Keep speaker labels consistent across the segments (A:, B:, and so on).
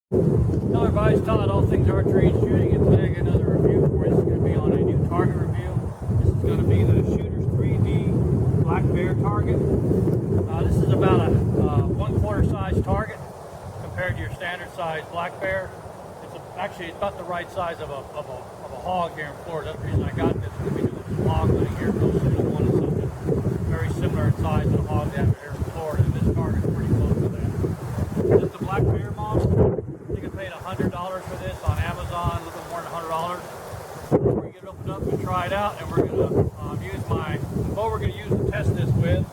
A: Hello everybody, it's Todd, All Things Archery and Shooting, and today I got another review for you. This is going to be on a new target review. This is going to be the Shooter's 3D Black Bear target. This is about a 1/4 size target compared to your standard size Black Bear. Actually, it's about the right size of a hog here in Florida. That's the reason I got this, because we do this hog thing here real soon. I wanted something very similar in size to the hog they have here in Florida, and this target is pretty close to that. This is the Black Bear model. You can pay $100 for this on Amazon, a little bit more than $100. We're going to get it opened up and try it out, and we're going to use the bow we're going to use to test this with.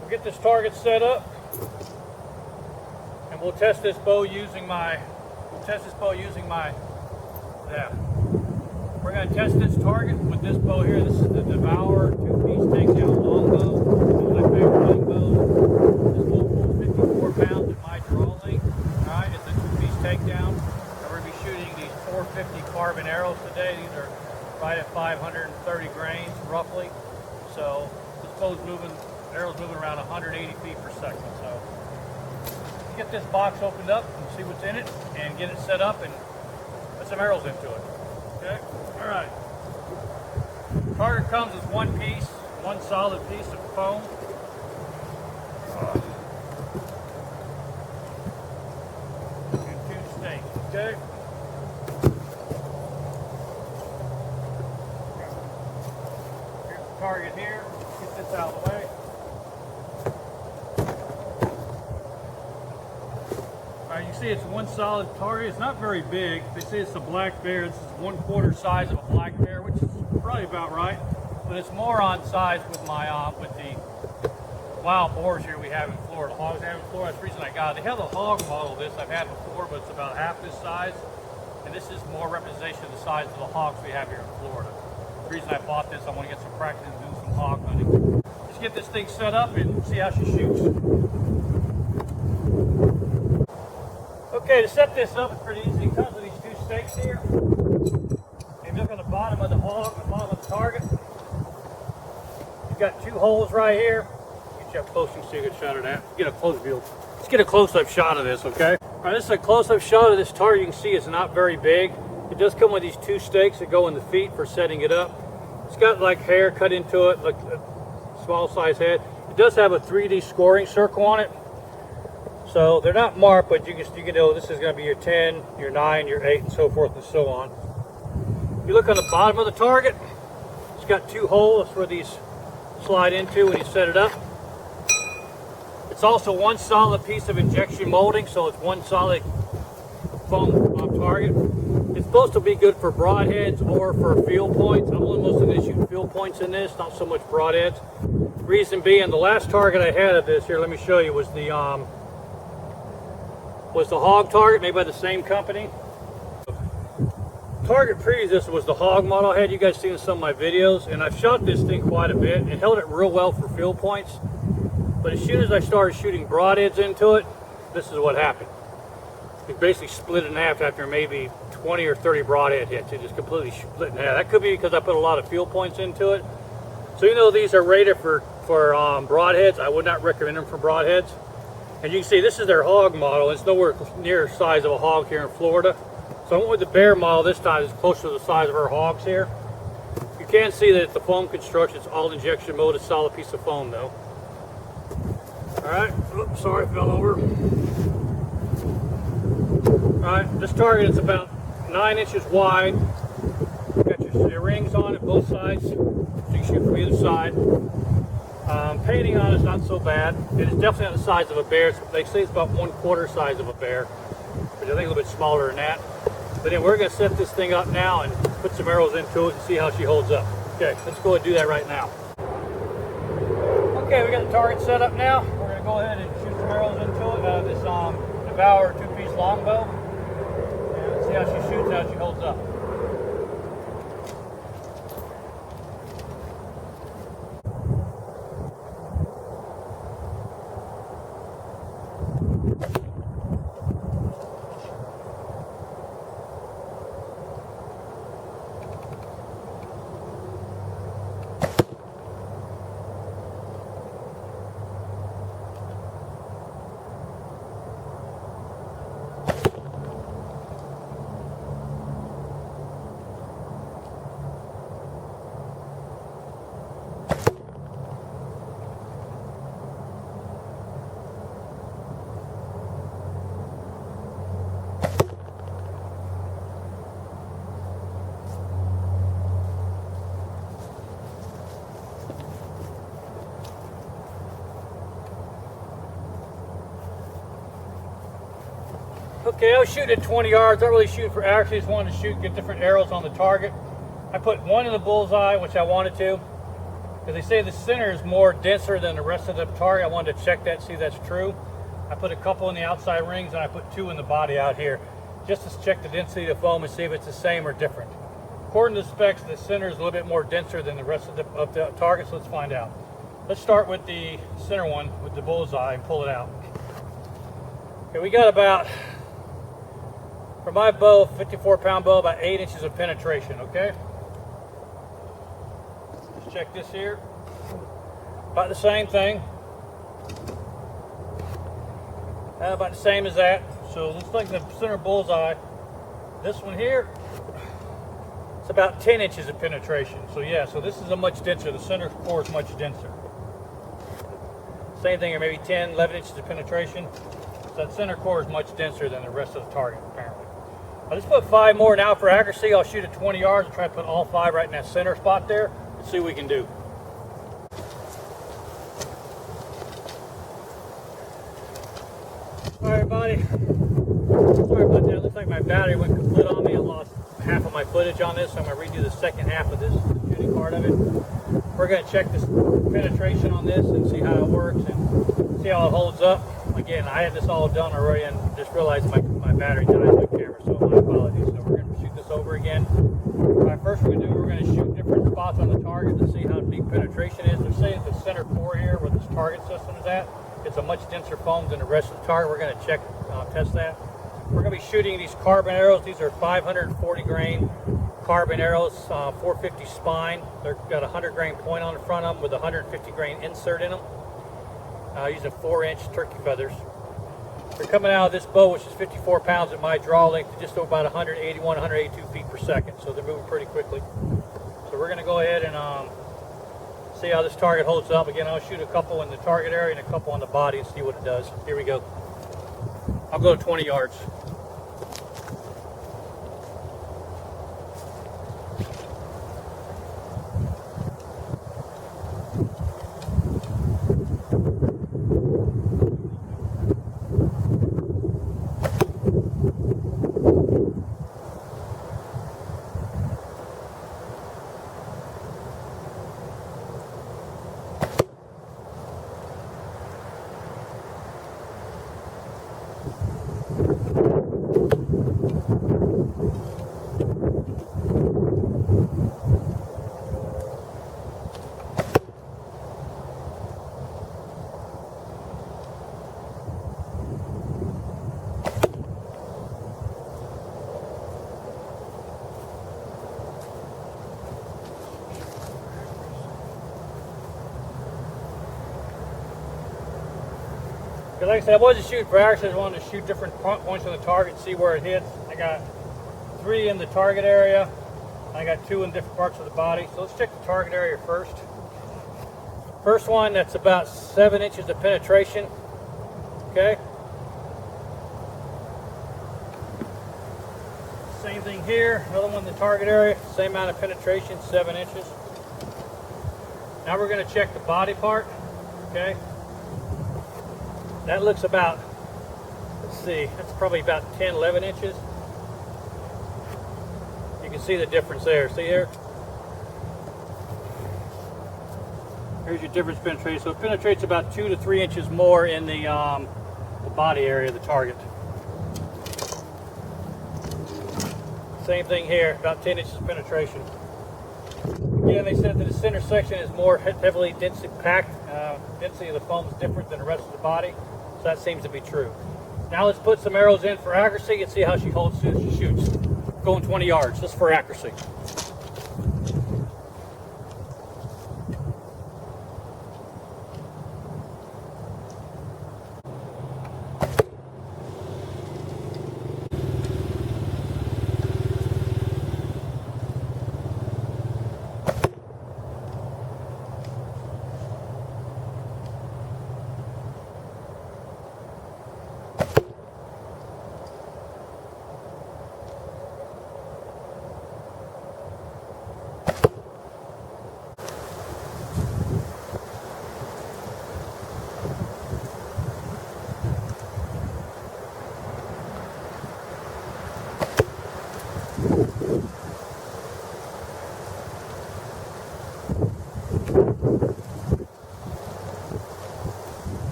A: We'll get this target set up, and we'll test this bow using my. Yeah. We're going to test this target with this bow here. This is the Devour 2-piece takedown longbow. One of my favorite hunting bows. This bow pulls 54 pounds at my draw length. Alright, it's a 2-piece takedown. And we're going to be shooting these 450 carbon arrows today. These are right at 530 grains roughly. So this bow's moving, arrow's moving around 180 feet per second. So let's get this box opened up and see what's in it and get it set up and put some arrows into it. Okay, all right. Target comes with one piece, one solid piece of foam. And 2 stakes, okay? Here's the target here. Get this out of the way. You see it's one solid target. It's not very big. They say it's a Black Bear. This is 1/4 size of a Black Bear, which is probably about right. But it's more on size with my with the Wild Boars here we have in Florida. Hogs I have in Florida. That's the reason I got it. They have a hog model of this I've had before, but it's about half this size. And this is more representation of the size of the hogs we have here in Florida. The reason I bought this, I want to get some practice and do some hog hunting. Let's get this thing set up and see how she shoots. Okay, to set this up, it's pretty easy. It comes with these 2 stakes here. If you look on the bottom of the hog, the bottom of the target, you've got 2 holes right here. Get you up close and see a good shot of that. Get a close view. Let's get a close-up shot of this, okay? All right, this is a close-up shot of this target. You can see it's not very big. It does come with these 2 stakes that go in the feet for setting it up. It's got like hair cut into it, like a small size head. It does have a 3D scoring circle on it. So they're not marked, but you can know this is going to be your 10, your 9, your 8, and so forth and so on. If you look on the bottom of the target, it's got 2 holes where these slide into when you set it up. It's also one solid piece of injection molding, so it's one solid foam target. It's supposed to be good for broadheads or for field points. I'm mostly going to shoot field points in this, not so much broadheads. Reason being, the last target I had of this here, let me show you, was the hog target made by the same company. Target previous this was the hog model I had. You guys seen in some of my videos, and I've shot this thing quite a bit and held it real well for field points. But as soon as I started shooting broadheads into it, this is what happened. It basically split in half after maybe 20 or 30 broadhead hits. It just completely split in half. That could be because I put a lot of field points into it. So even though these are rated for broadheads, I would not recommend them for broadheads. And you can see this is their hog model. It's nowhere near the size of a hog here in Florida. So I went with the Bear model this time. It's closer to the size of our hogs here. You can see that the foam construction, it's all injection molded, solid piece of foam though. Alright, oops, sorry, I fell over. Alright, this target is about 9 inches wide. Got your rings on it, both sides, so you can shoot from either side. Painting on it is not so bad. It is definitely not the size of a bear. They say it's about 1/4 size of a bear, but I think a little bit smaller than that. But then we're going to set this thing up now and put some arrows into it and see how she holds up. Okay, let's go ahead and do that right now. Okay, we got the target set up now. We're going to go ahead and shoot some arrows into it out of this Devour 2-piece longbow. And let's see how she shoots, how she holds up. Okay, I was shooting at 20 yards. I really shoot for accuracy. Just wanted to shoot, get different arrows on the target. I put one in the bullseye, which I wanted to, because they say the center is more denser than the rest of the target. I wanted to check that, see if that's true. I put a couple in the outside rings, and I put 2 in the body out here, just to check the density of the foam and see if it's the same or different. According to the specs, the center is a little bit more denser than the rest of the target, so let's find out. Let's start with the center one with the bullseye and pull it out. Okay, we got about, for my bow, 54-pound bow, about 8 inches of penetration, okay? Let's check this here. About the same thing. About the same as that. So looks like the center bullseye. This one here, it's about 10 inches of penetration. So yeah, so this is a much denser. The center core is much denser. Same thing here, maybe 10, 11 inches of penetration. So that center core is much denser than the rest of the target, apparently. I'll just put 5 more now for accuracy. I'll shoot at 20 yards and try to put all 5 right in that center spot there. Let's see what we can do. All right, everybody. Sorry about that. It looks like my battery went kaput on me. I lost half of my footage on this, so I'm going to redo the second half of this shooting part of it. We're going to check this penetration on this and see how it works and see how it holds up. Again, I had this all done already and just realized my battery died on my camera, so my apologies. So we're going to shoot this over again. First we're going to shoot different spots on the target to see how deep penetration is. They're saying the center core here where this target system is at, it's a much denser foam than the rest of the target. We're going to check, test that. We're going to be shooting these carbon arrows. These are 540 grain carbon arrows, 450 spine. They've got a 100 grain point on the front of them with a 150 grain insert in them. Using 4-inch turkey feathers. They're coming out of this bow, which is 54 pounds at my draw length, to just about 181, 182 feet per second. So they're moving pretty quickly. So we're going to go ahead and see how this target holds up. Again, I'll shoot a couple in the target area and a couple on the body and see what it does. Here we go. I'll go 20 yards. Like I said, I wasn't shooting for accuracy. I just wanted to shoot different points on the target, see where it hits. I got 3 in the target area. I got 2 in different parts of the body. So let's check the target area first. First one, that's about 7 inches of penetration. Okay. Same thing here. Another one in the target area. Same amount of penetration, 7 inches. Now we're going to check the body part. Okay. That looks about, let's see, that's probably about 10, 11 inches. You can see the difference there. See here? Here's your difference penetration. So it penetrates about 2 to 3 inches more in the body area of the target. Same thing here, about 10 inches of penetration. Again, they said that the center section is more heavily densely packed. Density of the foam is different than the rest of the body. So that seems to be true. Now let's put some arrows in for accuracy and see how she holds as she shoots. Going 20 yards, just for accuracy.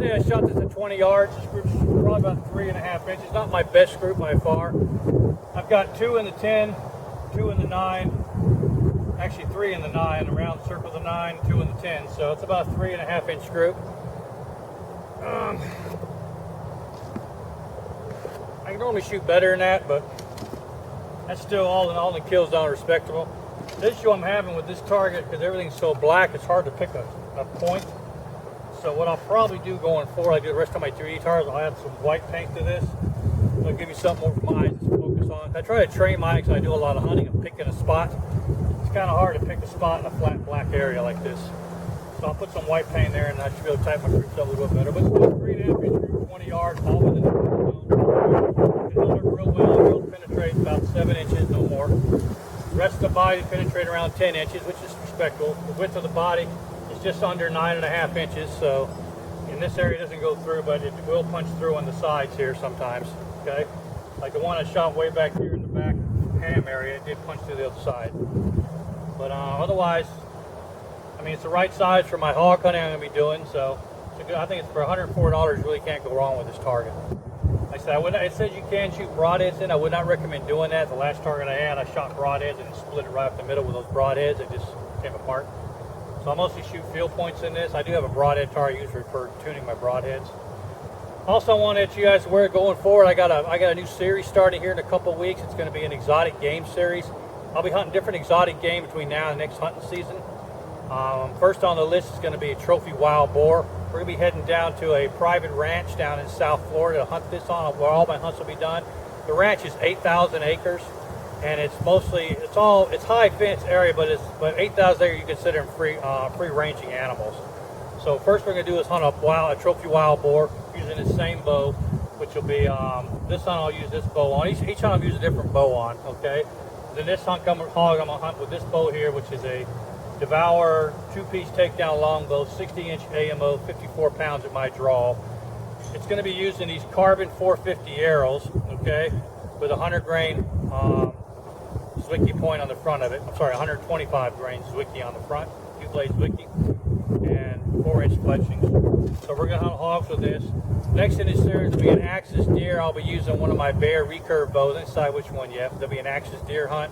A: say I shot this at 20 yards. This group's probably about 3.5 inches. Not my best group by far. I've got 2 in the 10, 2 in the 9, actually 3 in the 9, around the circle of the 9, 2 in the 10. So it's about a 3.5 inch group. I can normally shoot better than that, but that's still all in all, the kills down respectable. The issue I'm having with this target, because everything's so black, it's hard to pick a point. So what I'll probably do going forward, like the rest of my 3D targets, I'll add some white paint to this. It'll give you something more for my eyes to focus on. I try to train my eyes because I do a lot of hunting and picking a spot. It's kind of hard to pick a spot in a flat black area like this. So I'll put some white paint there, and I should be able to tighten my groups up a little bit better. But it's still 3.5 inch group, 20 yards, all within the zone. It'll look real well. It'll penetrate about 7 inches, no more. The rest of the body penetrate around 10 inches, which is respectable. The width of the body is just under 9.5 inches, so in this area it doesn't go through, but it will punch through on the sides here sometimes. Okay, like the one I shot way back here in the back ham area, it did punch through the other side. But otherwise, I mean, it's the right size for my hog hunting I'm going to be doing, so it's a good, I think it's for $104, you really can't go wrong with this target. Like I said, it says you can shoot broadheads in. I would not recommend doing that. The last target I had, I shot broadheads and split it right up the middle with those broadheads. It just came apart. So I mostly shoot field points in this. I do have a broadhead target used for tuning my broadheads. Also, I want to let you guys aware going forward, I got a new series starting here in a couple of weeks. It's going to be an exotic game series. I'll be hunting different exotic game between now and the next hunting season. First on the list is going to be a trophy wild boar. We're going to be heading down to a private ranch down in South Florida to hunt this on, where all my hunts will be done. The ranch is 8,000 acres, and it's mostly, it's high fence area, but 8,000 acres you consider them free ranging animals. So first we're going to do is hunt a trophy wild boar using the same bow, which will be, this hunt I'll use this bow on. Each hunt I'll use a different bow on, okay? Then this hunt hog I'm going to hunt with this bow here, which is a Devour 2-piece takedown longbow, 60-inch AMO, 54 pounds at my draw. It's going to be using these carbon 450 arrows, okay, with a 100 grain Zwicky point on the front of it. I'm sorry, 125 grain Zwicky on the front, 2-blade Zwicky, and 4-inch fletchings. So we're going to hunt hogs with this. Next in this series will be an axis deer. I'll be using one of my Bear recurve bows. I didn't decide which one yet. There'll be an axis deer hunt,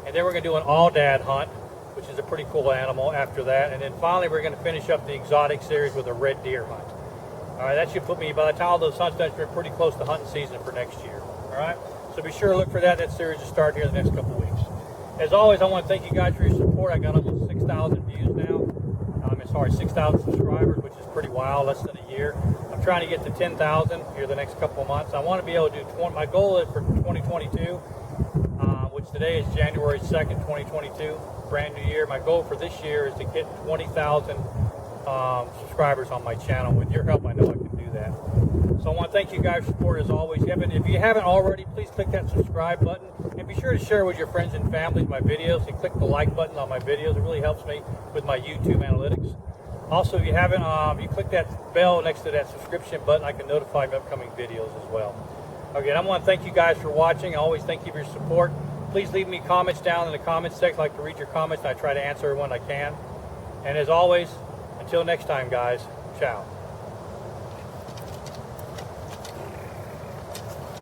A: and then we're going to do an all-dad hunt, which is a pretty cool animal after that. And then finally, we're going to finish up the exotic series with a red deer hunt. All right, that should put me, by the time all those hunts done, we're pretty close to hunting season for next year. All right, so be sure to look for that series to start here in the next couple of weeks. As always, I want to thank you guys for your support. I got almost 6,000 views now. 6,000 subscribers, which is pretty wild, less than a year. I'm trying to get to 10,000 here the next couple of months. I want to be able to do, my goal is for 2022, which today is January 2nd, 2022, brand new year. My goal for this year is to get 20,000 subscribers on my channel. With your help, I know I can do that. So I want to thank you guys for support as always. If you haven't already, please click that subscribe button. And be sure to share with your friends and family my videos, and click the like button on my videos. It really helps me with my YouTube analytics. Also, if you haven't, you click that bell next to that subscription button, I can notify you of upcoming videos as well. Again, I want to thank you guys for watching. I always thank you for your support. Please leave me comments down in the comments section. I like to read your comments, and I try to answer everyone I can. And as always, until next time, guys, ciao.